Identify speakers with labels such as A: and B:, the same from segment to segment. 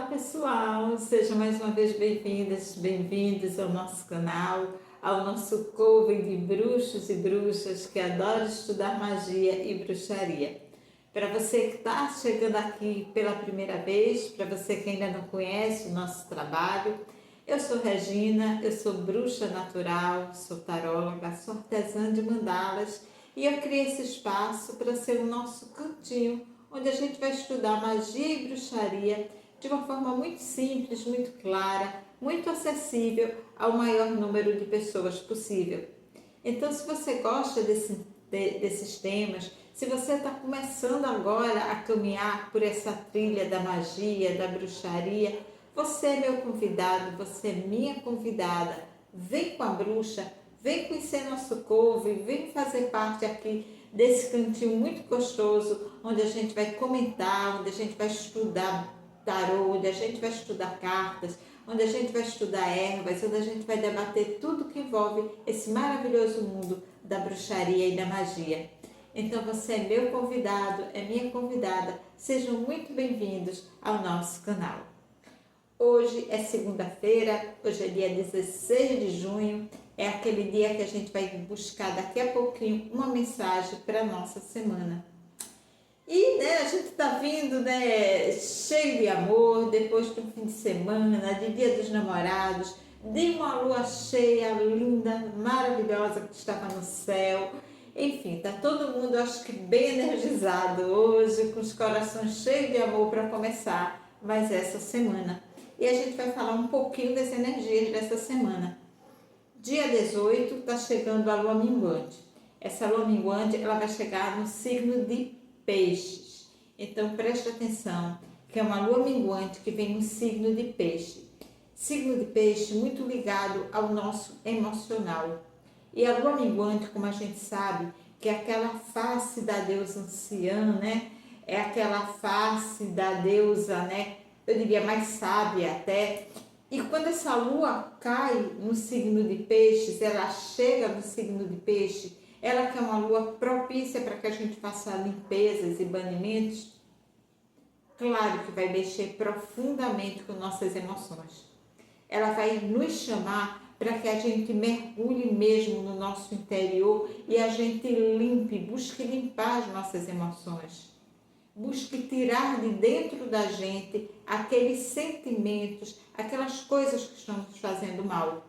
A: Olá pessoal, sejam mais uma vez bem-vindas, bem-vindos ao nosso canal, ao nosso coven de bruxos e bruxas que adoram estudar magia e bruxaria. Para você que está chegando aqui pela primeira vez, para você que ainda não conhece o nosso trabalho, eu sou Regina, eu sou bruxa natural, sou taróloga, sou artesã de mandalas e eu criei esse espaço para ser o nosso cantinho, onde a gente vai estudar magia e bruxaria de uma forma muito simples, muito clara, muito acessível ao maior número de pessoas possível. Então, se você gosta desses temas, se você está começando agora a caminhar por essa trilha da magia, da bruxaria, você é meu convidado, você é minha convidada. Vem com a bruxa, vem conhecer nosso coven, vem fazer parte aqui desse cantinho muito gostoso, onde a gente vai comentar, onde a gente vai estudar tarô, onde a gente vai estudar cartas, onde a gente vai estudar ervas, onde a gente vai debater tudo que envolve esse maravilhoso mundo da bruxaria e da magia. Então você é meu convidado, é minha convidada, sejam muito bem-vindos ao nosso canal. Hoje é segunda-feira, hoje é dia 16 de junho, é aquele dia que a gente vai buscar daqui a pouquinho uma mensagem para a nossa semana. E a gente está vindo cheio de amor, depois do fim de semana, de Dia dos Namorados, de uma lua cheia linda, maravilhosa que estava no céu. Enfim, está todo mundo, acho que bem energizado hoje, com os corações cheios de amor para começar mais essa semana. E a gente vai falar um pouquinho das energias dessa semana. Dia 18 está chegando a lua minguante. Essa lua minguante ela vai chegar no signo de Peixes. Então preste atenção, que é uma lua minguante que vem no signo de Peixe. Signo de Peixe muito ligado ao nosso emocional. E a lua minguante, como a gente sabe, que é aquela face da deusa anciã, É aquela face da deusa, Eu diria mais sábia até. E quando essa lua cai no signo de Peixes, ela chega no signo de Peixe, ela que é uma lua propícia para que a gente faça limpezas e banimentos, claro que vai mexer profundamente com nossas emoções. Ela vai nos chamar para que a gente mergulhe mesmo no nosso interior e a gente limpe, busque limpar as nossas emoções. Busque tirar de dentro da gente aqueles sentimentos, aquelas coisas que estão nos fazendo mal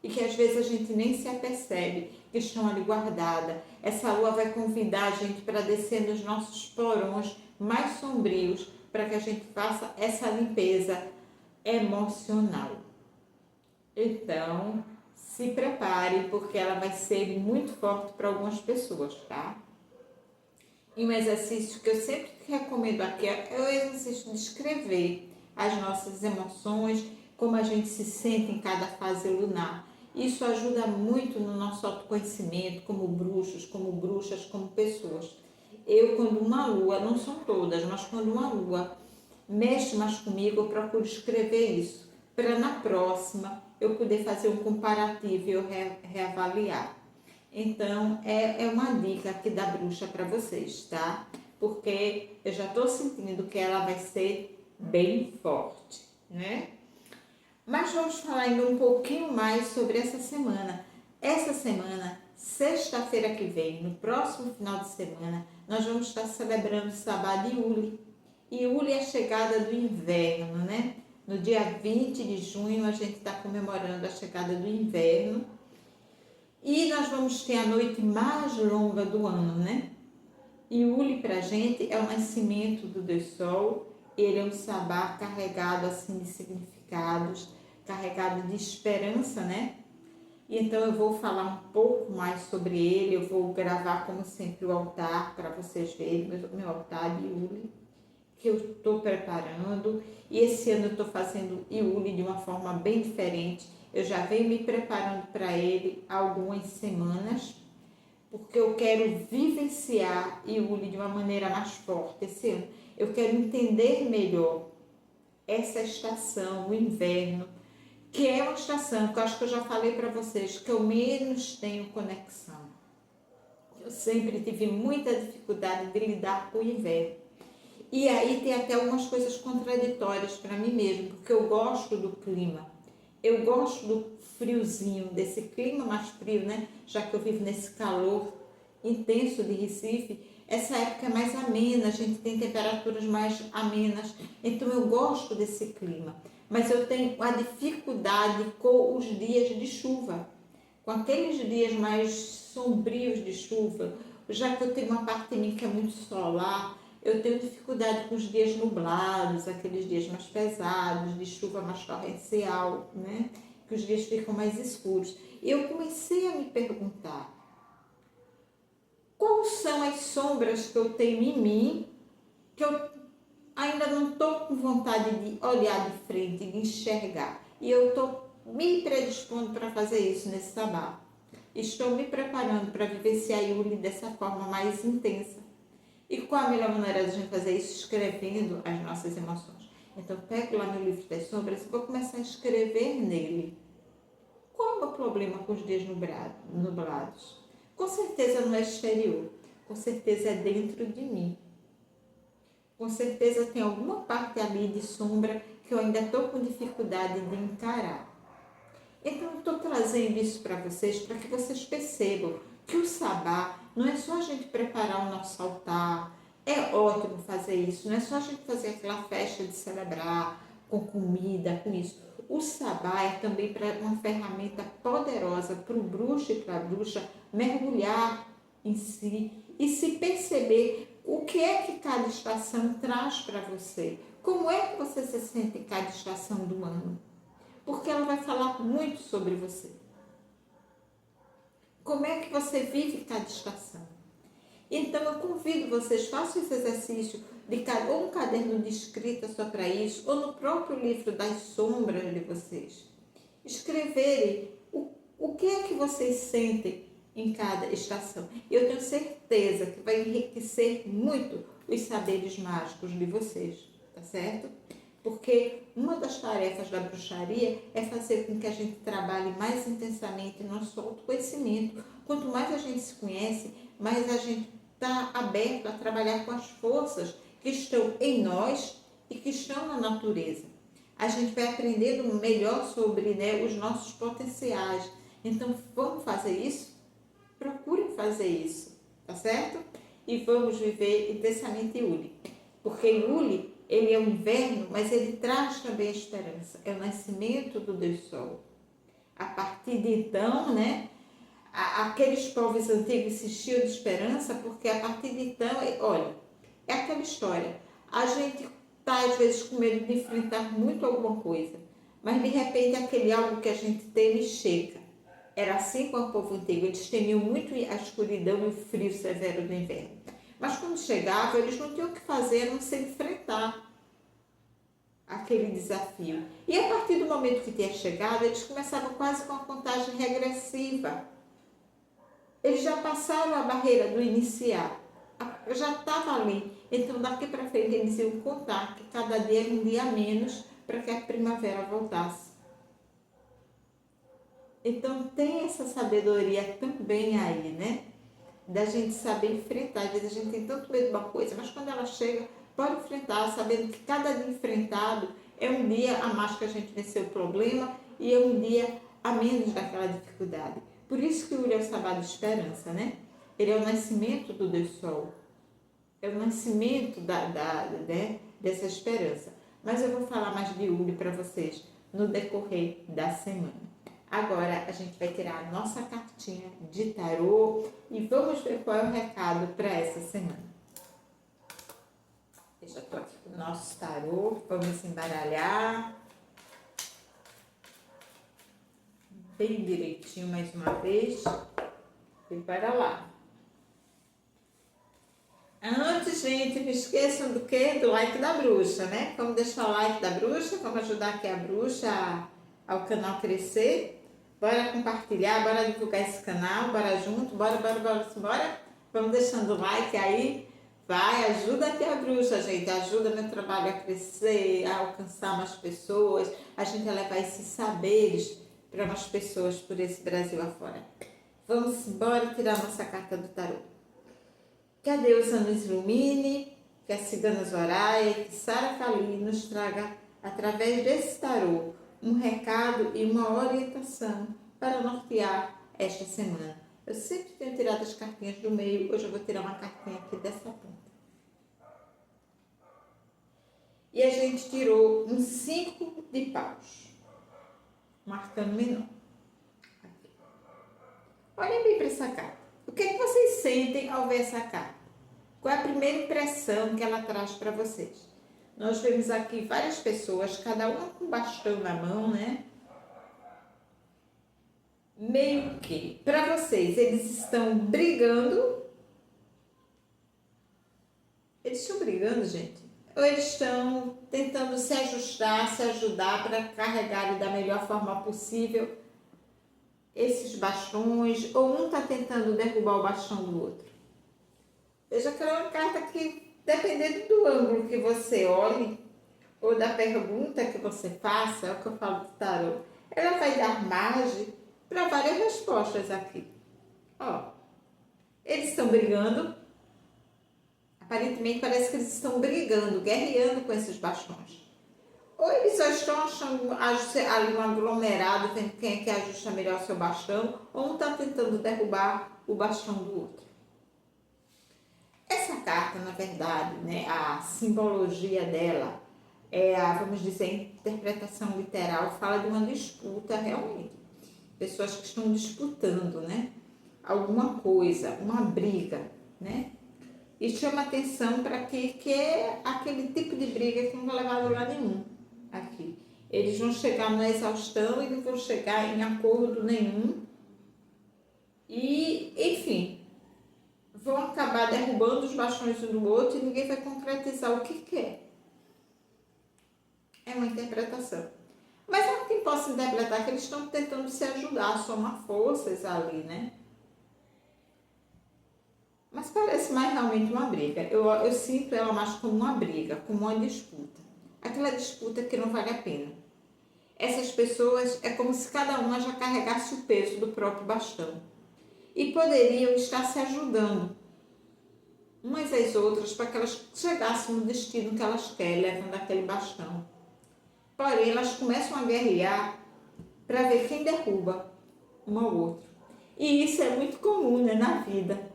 A: e que às vezes a gente nem se apercebe que estão ali guardadas. Essa lua vai convidar a gente para descer nos nossos porões mais sombrios para que a gente faça essa limpeza emocional. Então, se prepare porque ela vai ser muito forte para algumas pessoas, tá? E um exercício que eu sempre recomendo aqui é o exercício de escrever as nossas emoções, como a gente se sente em cada fase lunar. Isso ajuda muito no nosso autoconhecimento, como bruxos, como bruxas, como pessoas. Quando uma lua, não são todas, mas quando uma lua mexe mais comigo, eu procuro escrever isso, para na próxima eu poder fazer um comparativo e eu reavaliar. Então, é uma dica aqui da bruxa para vocês, tá? Porque eu já estou sentindo que ela vai ser bem forte, Mas vamos falar ainda um pouquinho mais sobre essa semana. Essa semana, sexta-feira que vem, no próximo final de semana, nós vamos estar celebrando o Sabá de Uli. E Uli é a chegada do inverno, No dia 20 de junho, a gente está comemorando a chegada do inverno. E nós vamos ter a noite mais longa do ano, E Uli pra gente é o nascimento do Deus Sol. Ele é um sabá carregado assim de significados, carregado de esperança, E então eu vou falar um pouco mais sobre ele. Eu vou gravar como sempre o altar para vocês verem, meu altar de Uli, que eu estou preparando. E esse ano eu estou fazendo Uli de uma forma bem diferente. Eu já venho me preparando para ele há algumas semanas, porque eu quero vivenciar Iuli de uma maneira mais forte esse ano. Eu quero entender melhor essa estação, o inverno, que é uma estação que eu acho que eu já falei para vocês, que eu menos tenho conexão. Eu sempre tive muita dificuldade de lidar com o inverno. E aí tem até algumas coisas contraditórias para mim mesmo, porque eu gosto do clima. Eu gosto do friozinho, desse clima mais frio, né? Já que eu vivo nesse calor intenso de Recife, essa época é mais amena, a gente tem temperaturas mais amenas, então eu gosto desse clima. Mas eu tenho a dificuldade com os dias de chuva, com aqueles dias mais sombrios de chuva, já que eu tenho uma parte de mim que é muito solar, eu tenho dificuldade com os dias nublados, aqueles dias mais pesados, de chuva mais torrencial, né? Que os dias ficam mais escuros. E eu comecei a me perguntar, quais são as sombras que eu tenho em mim, que eu ainda não estou com vontade de olhar de frente, de enxergar. E eu estou me predispondo para fazer isso nesse sabá. Estou me preparando para vivenciar Yuli dessa forma mais intensa. E qual a melhor maneira de a gente fazer isso? Escrevendo as nossas emoções. Então, pego lá meu livro das sombras e vou começar a escrever nele. Qual é o meu problema com os dias nublados? Com certeza não é exterior, com certeza é dentro de mim. Com certeza tem alguma parte ali de sombra que eu ainda estou com dificuldade de encarar. Então, eu estou trazendo isso para vocês, para que vocês percebam que o sabá não é só a gente preparar o nosso altar, é ótimo fazer isso, não é só a gente fazer aquela festa de celebrar com comida, com isso. O sabá é também uma ferramenta poderosa para o bruxo e para a bruxa mergulhar em si e se perceber o que é que cada estação traz para você. Como é que você se sente em cada estação do ano? Porque ela vai falar muito sobre você. Como é que você vive cada estação? Então eu convido vocês, façam esse exercício de ou um caderno de escrita só para isso, ou no próprio livro das sombras de vocês. Escreverem o que é que vocês sentem em cada estação. E eu tenho certeza que vai enriquecer muito os saberes mágicos de vocês, tá certo? Porque uma das tarefas da bruxaria é fazer com que a gente trabalhe mais intensamente nosso autoconhecimento. Quanto mais a gente se conhece, mais a gente está aberto a trabalhar com as forças que estão em nós e que estão na natureza. A gente vai aprendendo melhor sobre, né, os nossos potenciais. Então, vamos fazer isso? Procurem fazer isso, tá certo? E vamos viver intensamente Yuli. Porque Yuli, ele é o inverno, mas ele traz também a esperança. É o nascimento do Deus Sol. A partir de então, né, aqueles povos antigos se enchiam de esperança, porque a partir de então, olha, é aquela história. A gente está às vezes com medo de enfrentar muito alguma coisa, mas de repente aquele algo que a gente teme chega. Era assim com o povo antigo, eles temiam muito a escuridão e o frio severo do inverno. Mas quando chegava, eles não tinham o que fazer a não ser enfrentar aquele desafio. E a partir do momento que tinha chegado, eles começavam quase com uma contagem regressiva. Eles já passaram a barreira do iniciar, já estava ali. Então, daqui para frente, eles iam contar que cada dia era um dia a menos para que a primavera voltasse. Então, tem essa sabedoria também aí, né? Da gente saber enfrentar. Às vezes a gente tem tanto medo de uma coisa, mas quando ela chega, pode enfrentar, sabendo que cada dia enfrentado é um dia a mais que a gente venceu o problema e é um dia a menos daquela dificuldade. Por isso que o Yuli é o sabá de esperança, né? Ele é o nascimento do Deus Sol. É o nascimento dessa esperança. Mas eu vou falar mais de Yuli para vocês no decorrer da semana. Agora a gente vai tirar a nossa cartinha de tarô e vamos ver qual é o recado para essa semana. Eu já estou aqui com o nosso tarô, vamos embaralhar bem direitinho mais uma vez e para lá. Antes, gente, não esqueçam do quê? Do like da bruxa, né? Vamos deixar o like da bruxa, vamos ajudar aqui a bruxa ao canal crescer. Bora compartilhar, bora divulgar esse canal, bora junto, bora. Vamos deixando o like aí, vai, ajuda aqui a bruxa, gente, ajuda meu trabalho a crescer, a alcançar mais pessoas, a gente a levar esses saberes para mais pessoas por esse Brasil afora. Vamos embora tirar nossa carta do tarô. Que a deusa nos ilumine, que a Cigana Zoraia e que Sara Kali nos traga, através desse tarô, um recado e uma orientação para nortear esta semana. Eu sempre tenho tirado as cartinhas do meio, hoje eu vou tirar uma cartinha aqui dessa ponta. E a gente tirou um 5 de paus, um arcano menor. Aqui. Olhem bem para essa carta. O que é que vocês sentem ao ver essa carta? Qual é a primeira impressão que ela traz para vocês? Nós vemos aqui várias pessoas, cada uma com bastão na mão, né? Meio que, para vocês, eles estão brigando. Eles estão brigando, gente? Ou eles estão tentando se ajustar, se ajudar para carregarem da melhor forma possível esses bastões, ou um está tentando derrubar o bastão do outro? Veja que ela é uma carta que, dependendo do ângulo que você olhe, ou da pergunta que você faça, é o que eu falo do tarô, ela vai dar margem para várias respostas aqui. Ó, eles estão brigando. Aparentemente parece que eles estão brigando, guerreando com esses bastões. Ou eles só estão achando ali um aglomerado, vendo quem é que ajusta melhor o seu bastão, ou um está tentando derrubar o bastão do outro. Essa carta, na verdade, né, a simbologia dela, vamos dizer, interpretação literal, fala de uma disputa realmente. Pessoas que estão disputando, né, alguma coisa, uma briga, né? E chama atenção para que é aquele tipo de briga que não vai levar a lugar nenhum aqui. Eles vão chegar na exaustão e não vão chegar em acordo nenhum. E, enfim, vão acabar derrubando os bastões um do outro e ninguém vai concretizar o que quer. É uma interpretação. Mas há quem possa interpretar que eles estão tentando se ajudar, somar forças ali, né? Mas parece mais realmente uma briga. Eu sinto ela mais como uma briga, como uma disputa. Aquela disputa que não vale a pena. Essas pessoas é como se cada uma já carregasse o peso do próprio bastão. E poderiam estar se ajudando umas às outras para que elas chegassem no destino que elas querem, levando aquele bastão. Porém, elas começam a guerrear para ver quem derruba um ao outro. E isso é muito comum, né, na vida.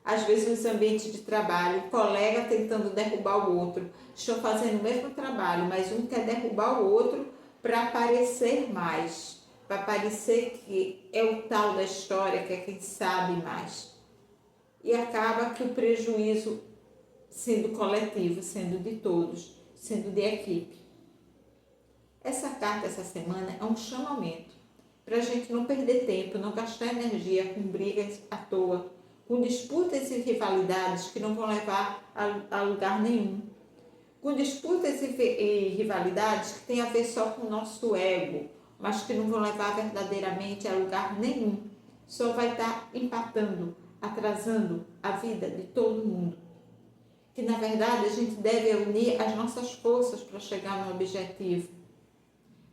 A: Às vezes nos ambientes de trabalho, o colega tentando derrubar o outro, estão fazendo o mesmo trabalho, mas um quer derrubar o outro para aparecer mais, para parecer que é o tal da história, que é quem sabe mais. E acaba que o prejuízo sendo coletivo, sendo de todos, sendo de equipe. Essa carta essa semana é um chamamento para a gente não perder tempo, não gastar energia com brigas à toa, com disputas e rivalidades que não vão levar a lugar nenhum. Com disputas e rivalidades que têm a ver só com o nosso ego, mas que não vão levar verdadeiramente a lugar nenhum. Só vai estar empatando, atrasando a vida de todo mundo. Que na verdade a gente deve unir as nossas forças para chegar no objetivo.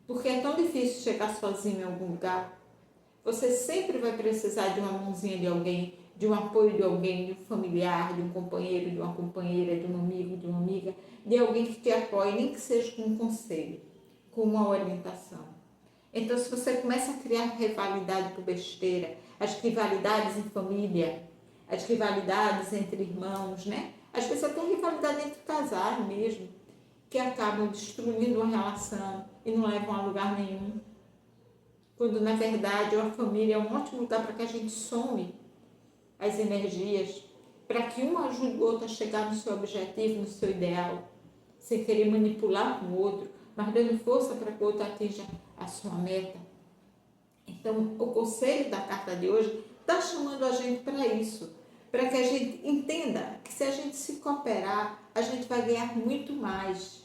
A: Porque é tão difícil chegar sozinho em algum lugar. Você sempre vai precisar de uma mãozinha de alguém, de um apoio de alguém, de um familiar, de um companheiro, de uma companheira, de um amigo, de uma amiga, de alguém que te apoie, nem que seja com um conselho, com uma orientação. Então, se você começa a criar rivalidade por besteira, as rivalidades em família, as rivalidades entre irmãos, né? Às vezes até rivalidade entre casais mesmo, que acabam destruindo uma relação e não levam a lugar nenhum. Quando, na verdade, a família é um ótimo lugar para que a gente some as energias, para que um ajude o outro a chegar no seu objetivo, no seu ideal, sem querer manipular o outro, mas dando força para que o outro atinja a sua meta. Então, o conselho da carta de hoje está chamando a gente para isso, para que a gente entenda que se a gente se cooperar, a gente vai ganhar muito mais,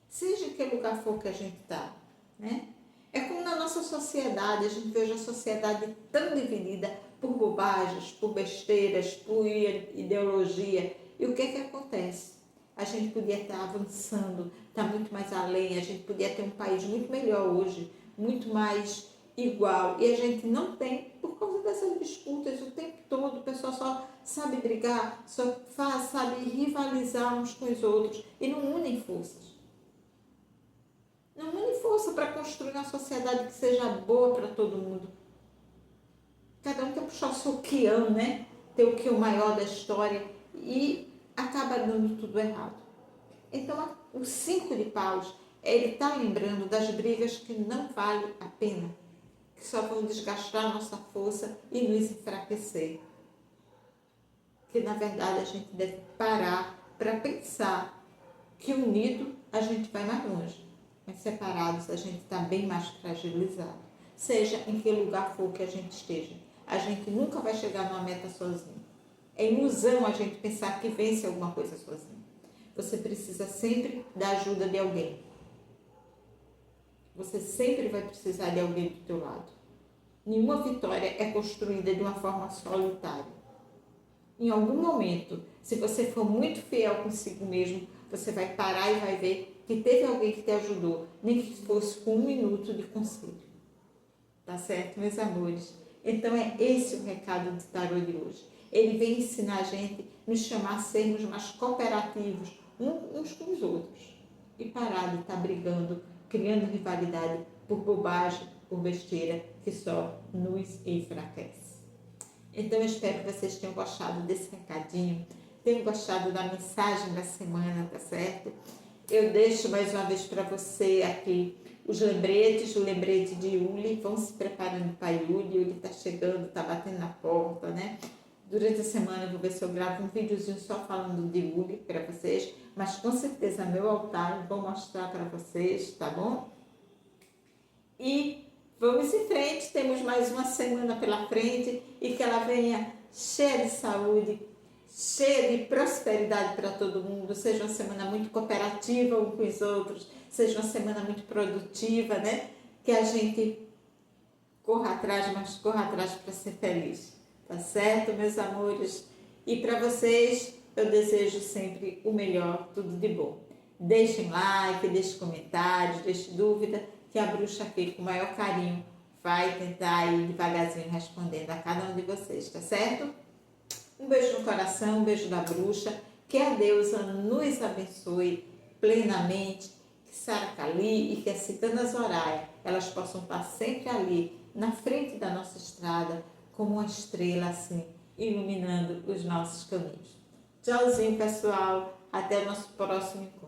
A: seja em que lugar for que a gente está, né? É como na nossa sociedade, a gente vê hoje a sociedade tão dividida por bobagens, por besteiras, por ideologia. E o que é que acontece? A gente podia estar avançando, estar muito mais além, a gente podia ter um país muito melhor hoje, muito mais igual e a gente não tem por causa dessas disputas o tempo todo. O pessoal só sabe brigar, só sabe rivalizar uns com os outros e não unem forças. Não unem força para construir uma sociedade que seja boa para todo mundo. Cada um quer puxar o seu quião, né? Ter o quião maior da história e acaba dando tudo errado. Então, o 5 de paus, ele está lembrando das brigas que não vale a pena, que só vão desgastar a nossa força e nos enfraquecer. Que, na verdade, a gente deve parar para pensar que unido a gente vai mais longe, mas separados a gente está bem mais fragilizado. Seja em que lugar for que a gente esteja, a gente nunca vai chegar numa meta sozinho. É ilusão a gente pensar que vence alguma coisa sozinho. Você precisa sempre da ajuda de alguém. Você sempre vai precisar de alguém do teu lado. Nenhuma vitória é construída de uma forma solitária. Em algum momento, se você for muito fiel consigo mesmo, você vai parar e vai ver que teve alguém que te ajudou, nem que fosse com 1 minuto de conselho. Tá certo, meus amores? Então é esse o recado do tarô de hoje. Ele vem ensinar a gente, nos chamar a sermos mais cooperativos uns com os outros. E parar de estar brigando, criando rivalidade por bobagem, por besteira, que só nos enfraquece. Então eu espero que vocês tenham gostado desse recadinho, tenham gostado da mensagem da semana, tá certo? Eu deixo mais uma vez para você aqui os lembretes, o lembrete de Yuli. Vão se preparando para Yuli. Yuli está chegando, está batendo na porta, né? Durante a semana eu vou ver se eu gravo um videozinho só falando de Yuli para vocês, mas com certeza meu altar eu vou mostrar para vocês, tá bom? E vamos em frente, temos mais uma semana pela frente e que ela venha cheia de saúde, cheia de prosperidade para todo mundo, seja uma semana muito cooperativa uns com os outros, seja uma semana muito produtiva, né? Que a gente corra atrás, mas corra atrás para ser feliz, tá certo, meus amores? E para vocês, eu desejo sempre o melhor, tudo de bom. Deixem like, deixem comentários, deixem dúvida, que a bruxa aqui, com o maior carinho, vai tentar ir devagarzinho respondendo a cada um de vocês, tá certo? Um beijo no coração, um beijo da bruxa, que a deusa nos abençoe plenamente, que Sara Kali e que a Citana Zoraia, elas possam estar sempre ali, na frente da nossa estrada, como uma estrela assim, iluminando os nossos caminhos. Tchauzinho, pessoal, até o nosso próximo encontro.